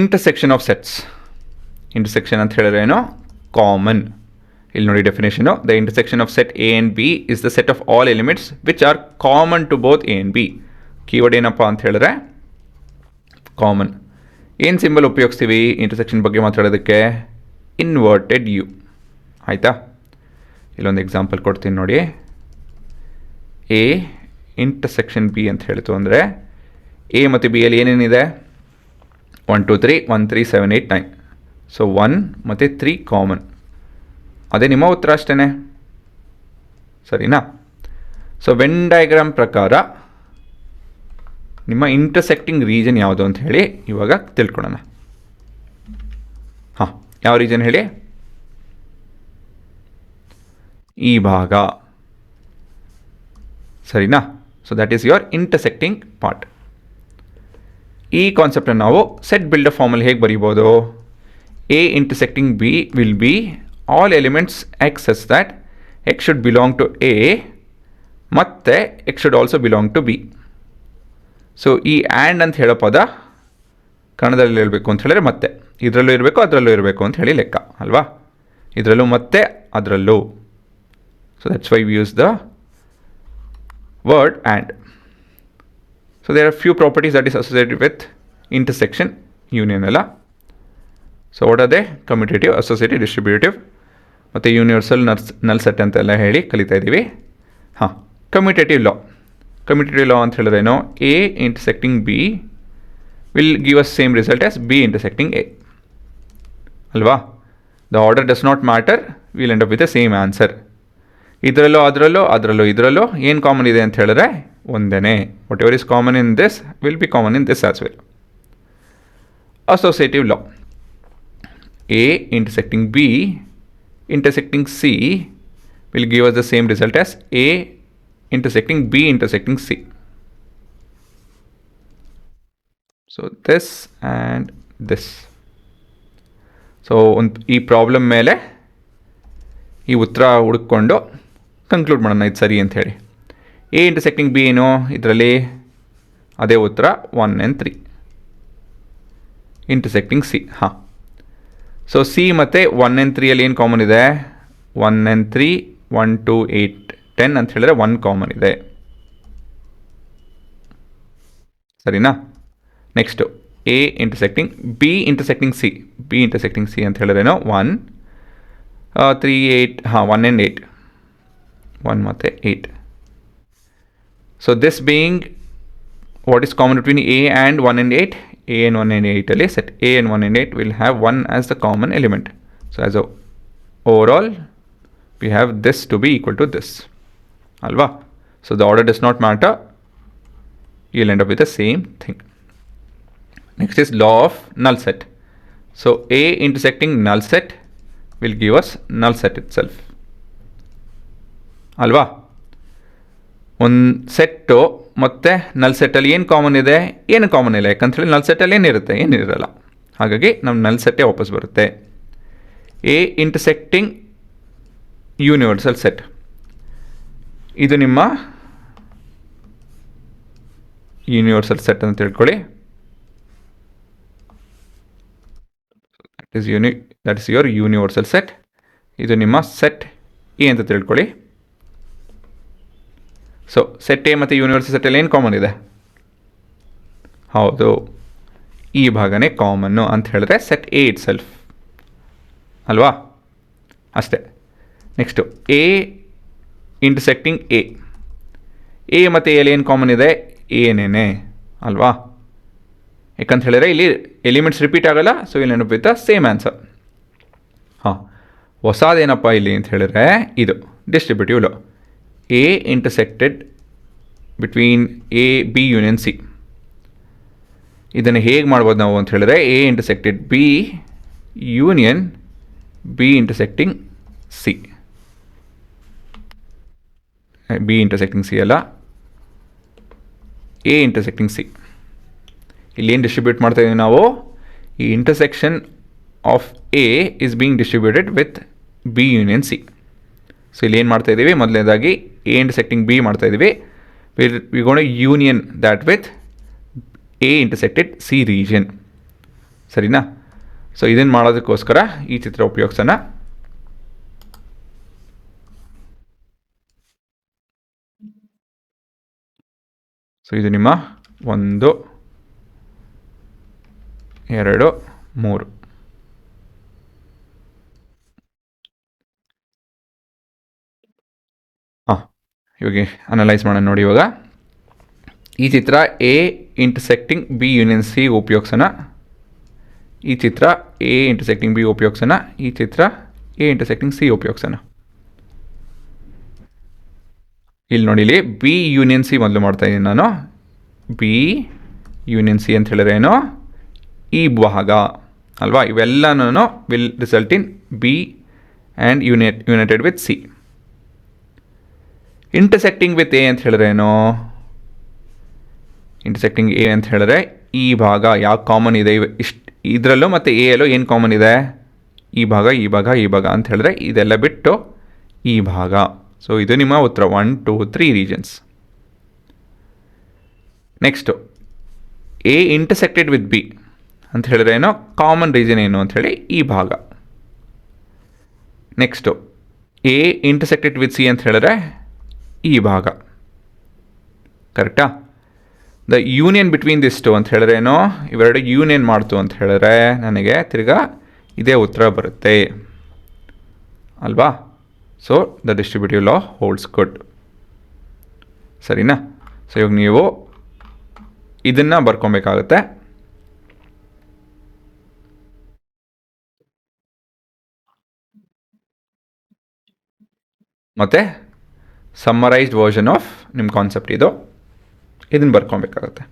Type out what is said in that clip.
Intersection of sets. Intersection ಅಂತ ಹೇಳಿದ್ರೆ ಏನೋ ಕಾಮನ್. ಇಲ್ಲಿ ನೋಡಿ definition, the intersection of set A and B is the set of all elements which are common to both A and B. Keyword ಏನಪ್ಪ ಅಂತ ಹೇಳಿದ್ರೆ common. ಏನು symbol ಉಪಯೋಗಿಸ್ತೀವಿ ಇಂಟರ್ಸೆಕ್ಷನ್ ಬಗ್ಗೆ ಮಾತಾಡೋದಕ್ಕೆ? Inverted U. ಆಯಿತಾ? ಇಲ್ಲೊಂದು ಎಕ್ಸಾಂಪಲ್ ಕೊಡ್ತೀನಿ ನೋಡಿ. ಎ ಇಂಟರ್ಸೆಕ್ಷನ್ ಬಿ ಅಂತ ಹೇಳ್ತು ಅಂದರೆ ಎ ಮತ್ತು ಬಿ ಅಲ್ಲಿ ಏನೇನಿದೆ? 1 2 3 1 3 7 8 9. ಸೊ 1 ಮತ್ತು 3 ಕಾಮನ್. ಅದೇ ನಿಮ್ಮ ಉತ್ತರ ಅಷ್ಟೇ, ಸರಿನಾ? ಸೊ ವೆನ್ ಡಯಾಗ್ರಾಮ್ ಪ್ರಕಾರ ನಿಮ್ಮ ಇಂಟರ್ಸೆಕ್ಟಿಂಗ್ ರೀಜನ್ ಯಾವುದು ಅಂತ ಹೇಳಿ ಇವಾಗ ತಿಳ್ಕೊಳ್ಳೋಣ. ಹಾಂ, ಯಾವ ರೀಜನ್ ಹೇಳಿ? ಈ ಭಾಗ, ಸರಿನಾ? So that is your intersecting part. ಈ ಕಾನ್ಸೆಪ್ಟನ್ನು ನಾವು ಸೆಟ್ ಬಿಲ್ಡರ್ ಫಾರ್ಮಲ್ಲಿ ಹೇಗೆ ಬರೀಬೋದು? A intersecting B will be all elements x such that x should belong to A ಮತ್ತು x should also belong to B. So ಈ ಆ್ಯಂಡ್ ಅಂತ ಹೇಳೋ ಪದ ಕನ್ನಡದಲ್ಲಿ ಹೇಳಬೇಕು ಅಂತ ಹೇಳಿದ್ರೆ ಮತ್ತೆ ಇದರಲ್ಲೂ ಇರಬೇಕು ಅದರಲ್ಲೂ ಇರಬೇಕು ಅಂತ ಹೇಳಿ ಲೆಕ್ಕ ಅಲ್ವಾ? ಇದರಲ್ಲೂ ಮತ್ತೆ ಅದರಲ್ಲೂ. So that's why we use the word and. So there are few properties that is associated with intersection union ಎಲ್ಲ. So what are they? Commutative, associative, distributive ಮತ್ತು ಯೂನಿವರ್ಸಲ್ ನಲ್ ಸೆಟ್ ಅಂತೆಲ್ಲ ಹೇಳಿ ಕಲಿತಾ ಇದ್ದೀವಿ. ಹಾಂ, ಕಮ್ಯುಟೇಟಿವ್ ಲಾ. ಕಮ್ಯುಟೇಟಿವ್ ಲಾ ಅಂತ ಹೇಳಿದ್ರೇನು? A intersecting B will give us same result as B intersecting A ಅಲ್ವಾ? The order does not matter, will end up with the same answer. ಇದರಲ್ಲೋ ಅದರಲ್ಲೋ ಅದರಲ್ಲೋ ಇದರಲ್ಲೋ ಏನು ಕಾಮನ್ ಇದೆ ಅಂತ ಹೇಳಿದ್ರೆ ಒಂದೇ. Whatever is common in this will be common in this as well. Associative law. A intersecting B intersecting C will give us the same result as A intersecting B intersecting C. So this and this. So ಈ problem ಮೇಲೆ ಈ ಉತ್ತರ ಹುಡುಕೊಂಡು conclude ಮಾಡೋಣ ಇದು ಸರಿ ಅಂತ ಹೇಳಿ. ಎ ಇಂಟರ್ಸೆಕ್ಟಿಂಗ್ ಬಿ ಏನು? ಇದರಲ್ಲಿ ಅದೇ ಉತ್ತರ 1 and 3 ಇಂಟರ್ಸೆಕ್ಟಿಂಗ್ ಸಿ. ಹಾಂ, ಸೊ ಸಿ ಮತ್ತು 1 and 3 ಅಲ್ಲಿ ಏನು ಕಾಮನ್ ಇದೆ? 1 and 3 1 2 8 10 ಅಂತ ಹೇಳಿದ್ರೆ 1 ಕಾಮನ್ ಇದೆ, ಸರಿನಾ? Next A intersecting B intersecting C. B intersecting C ಅಂತ ಹೇಳಿದ್ರೇನೋ 1 3 8. ಹಾಂ, 1 and 8, 1 ಮತ್ತು 8. So this being what is common between A and 1 and 8? A and 1 and 8 ಅಲ್ಲಿ set A and 1 and 8 will have 1 as the common element. So as a overall we have this to be equal to this alva. So the order does not matter, you will end up with the same thing. Next is law of null set. So A intersecting null set will give us null set itself alva. ಒಂದು set ಮತ್ತು ನಲ್ ಸೆಟ್ಟಲ್ಲಿ ಏನು common ಇದೆ? ಏನು common ಇಲ್ಲ, ಯಾಕಂತೇಳಿ ನಲ್ ಸೆಟ್ಟಲ್ಲಿ ಏನಿರುತ್ತೆ? ಏನಿರಲ್ಲ. ಹಾಗಾಗಿ ನಮ್ಮ ನಲ್ ಸೆಟ್ಟೇ ವಾಪಸ್ ಬರುತ್ತೆ. ಎ ಇಂಟರ್ಸೆಕ್ಟಿಂಗ್ ಯೂನಿವರ್ಸಲ್ ಸೆಟ್, ಇದು ನಿಮ್ಮ ಯೂನಿವರ್ಸಲ್ ಸೆಟ್ ಅಂತ ತಿಳ್ಕೊಳ್ಳಿ. That is your universal set. ಇದು ನಿಮ್ಮ ಸೆಟ್ ಎ ಅಂತ ತಿಳ್ಕೊಳ್ಳಿ. ಸೊ ಸೆಟ್ ಎ ಮತ್ತು ಯೂನಿವರ್ಸಲ್ ಸೆಟ್ಟಲ್ಲಿ ಏನು ಕಾಮನ್ ಇದೆ? ಹೌದು, ಈ ಭಾಗನೇ ಕಾಮನ್ನು ಅಂತ ಹೇಳಿದ್ರೆ ಸೆಟ್ ಎ ಇಟ್ ಸೆಲ್ಫ್ ಅಲ್ವಾ? ಅಷ್ಟೇ. Next A intersecting A. A ಮತ್ತು ಎಲ್ಲಿ ಏನು ಕಾಮನ್ ಇದೆ? ಏನೇನೆ ಅಲ್ವಾ? ಯಾಕಂತ ಹೇಳಿದ್ರೆ ಇಲ್ಲಿ ಎಲಿಮೆಂಟ್ಸ್ ರಿಪೀಟ್ ಆಗೋಲ್ಲ. ಸೊ ಇಲ್ಲಿ ನೆನಪು ವಿತ್ ದ ಸೇಮ್ ಆನ್ಸರ್. ಹಾಂ, ಹೊಸದೇನಪ್ಪ ಇಲ್ಲಿ ಅಂತ ಹೇಳಿದ್ರೆ ಇದು distributive law. A intersected between A B union C. ಇದನ್ನು ಹೇಗೆ ಮಾಡ್ಬೋದು ನಾವು ಅಂತ ಹೇಳಿದ್ರೆ A intersected B union B intersecting C. B intersecting C ಅಲ್ಲ, A intersecting C. ಇಲ್ಲಿ ಏನು ಡಿಸ್ಟ್ರಿಬ್ಯೂಟ್ ಮಾಡ್ತಾ ಇದ್ದೀವಿ ನಾವು? ಈ intersection of A is being distributed with B union C. So ಇಲ್ಲಿ ಏನು ಮಾಡ್ತಾ ಇದ್ದೀವಿ? ಮೊದಲನೇದಾಗಿ ಎ ಇಂಟರ್ಸೆಕ್ಟಿಂಗ್ ಬಿ ಮಾಡ್ತಾ ಇದ್ದೀವಿ. We gonna union that with A intersected C region. ಸರಿನಾ? ಸೊ ಇದನ್ನು ಮಾಡೋದಕ್ಕೋಸ್ಕರ ಈ ಚಿತ್ರ ಉಪಯೋಗಿಸೋಣ. ಸೊ ಇದು ನಿಮ್ಮ 1 2 3. ಇವಾಗ ಅನಲೈಸ್ ಮಾಡೋಣ ನೋಡಿ. ಇವಾಗ ಈ ಚಿತ್ರ A intersecting B union C ಉಪಯೋಗಿಸೋಣ. ಈ ಚಿತ್ರ ಎ ಇಂಟರ್ಸೆಕ್ಟಿಂಗ್ ಬಿ ಉಪಯೋಗಿಸೋಣ. ಈ ಚಿತ್ರ ಎ ಇಂಟರ್ಸೆಕ್ಟಿಂಗ್ ಸಿ ಉಪಯೋಗಿಸೋಣ. ಇಲ್ಲಿ ನೋಡಿ, ಇಲ್ಲಿ ಬಿ ಯೂನಿಯನ್ ಸಿ ಮೊದಲು ಮಾಡ್ತಾ ಇದ್ದೀನಿ ನಾನು. ಬಿ ಯೂನಿಯನ್ ಸಿ ಅಂತ ಹೇಳಿದ್ರೆ ಏನು? ಈ ಭಾಗ ಅಲ್ವಾ? ಇವೆಲ್ಲನೂ will result in B and United with C. Intersecting with A ಅಂತ ಹೇಳಿದ್ರೆ ಏನು? ಇಂಟರ್ಸೆಕ್ಟಿಂಗ್ ಎ ಅಂತ ಹೇಳಿದ್ರೆ ಈ ಭಾಗ ಯಾವ ಕಾಮನ್ ಇದೆ ಇದರಲ್ಲೂ ಮತ್ತು ಎ ಯಲ್ಲೂ ಏನು ಕಾಮನ್ ಇದೆ? ಈ ಭಾಗ, ಈ ಭಾಗ, ಈ ಭಾಗ ಅಂತ ಹೇಳಿದ್ರೆ ಇದೆಲ್ಲ ಬಿಟ್ಟು ಈ ಭಾಗ. ಸೊ ಇದು ನಿಮ್ಮ ಉತ್ತರ 1 2 3 regions. Next A intersected with B ಅಂತ ಹೇಳಿದ್ರೆ ಏನೋ ಕಾಮನ್ ರೀಜನ್ ಏನು ಅಂತ ಹೇಳಿ ಈ ಭಾಗ. Next A intersected with C ಅಂತ ಹೇಳಿದ್ರೆ ಈ ಭಾಗ. ಕರೆಕ್ಟಾ? The union between this two ಅಂತ ಹೇಳಿದ್ರೆ ಏನೋ ಇವೆರಡು ಯೂನಿಯನ್ ಮಾಡ್ತು ಅಂತ ಹೇಳಿದ್ರೆ ನನಗೆ ತಿರ್ಗಾ ಇದೇ ಉತ್ತರ ಬರುತ್ತೆ ಅಲ್ವಾ? So the distributive law holds good. ಸರಿನಾ? ಸೊ ಇವಾಗ ನೀವು ಇದನ್ನು ಬರ್ಕೊಬೇಕಾಗುತ್ತೆ. ಮತ್ತು ಸಮ್ಮರೈಸ್ಡ್ ವರ್ಷನ್ ಆಫ್ ನಿಮ್ಮ ಕಾನ್ಸೆಪ್ಟ್ ಇದನ್ನು ಬರ್ಕೊಬೇಕಾಗುತ್ತೆ.